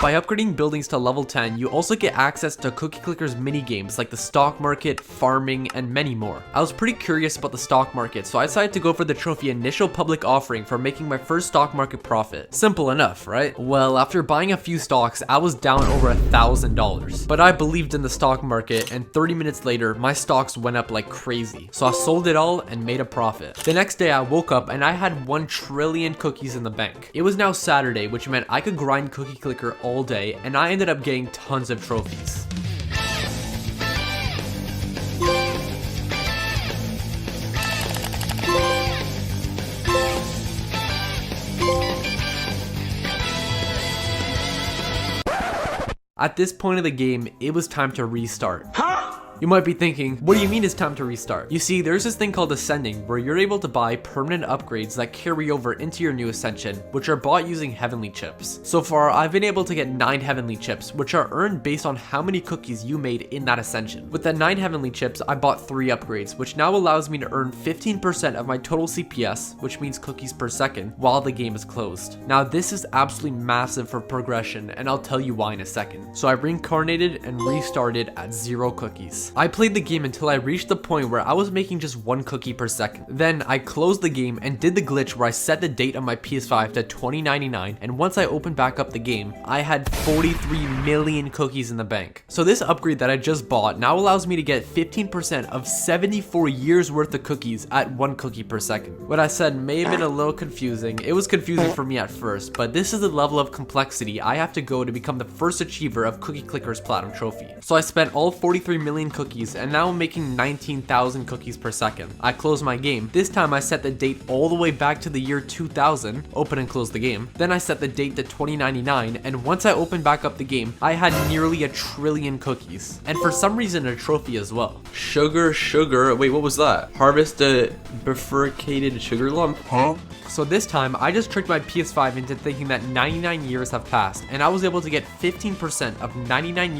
By upgrading buildings to level 10, you also get access to Cookie Clicker's mini games like the stock market, farming, and many more. I was pretty curious about the stock market, so I decided to go for the trophy initial public offering for making my first stock market profit. Simple enough, right? Well, after buying a few stocks, I was down over $1,000. But I believed in the stock market, and 30 minutes later, my stocks went up like crazy. So I sold it all and made a profit. The next day, I woke up and I had 1 trillion cookies in the bank. It was now Saturday, which meant I could grind Cookie Clicker all day, and I ended up getting tons of trophies. At this point of the game, it was time to restart. You might be thinking, what do you mean it's time to restart? You see, there's this thing called Ascending, where you're able to buy permanent upgrades that carry over into your new Ascension, which are bought using Heavenly Chips. So far, I've been able to get 9 Heavenly Chips, which are earned based on how many cookies you made in that Ascension. With the 9 Heavenly Chips, I bought 3 upgrades, which now allows me to earn 15% of my total CPS, which means cookies per second, while the game is closed. Now, this is absolutely massive for progression, and I'll tell you why in a second. So I reincarnated and restarted at 0 cookies. I played the game until I reached the point where I was making just 1 cookie per second. Then I closed the game and did the glitch where I set the date on my PS5 to 2099, and once I opened back up the game, I had 43 million cookies in the bank. So this upgrade that I just bought now allows me to get 15% of 74 years worth of cookies at 1 cookie per second. What I said may have been a little confusing. It was confusing for me at first, but this is the level of complexity I have to go to become the first achiever of Cookie Clicker's Platinum Trophy. So I spent all 43 million cookies, and now I'm making 19,000 cookies per second. I closed my game. This time I set the date all the way back to the year 2000, open and close the game. Then I set the date to 2099, and once I opened back up the game, I had nearly 1 trillion cookies. And for some reason, a trophy as well. Sugar. Wait, what was that? Harvest a bifurcated sugar lump? Huh? So this time, I just tricked my PS5 into thinking that 99 years have passed, and I was able to get 15% of 99 years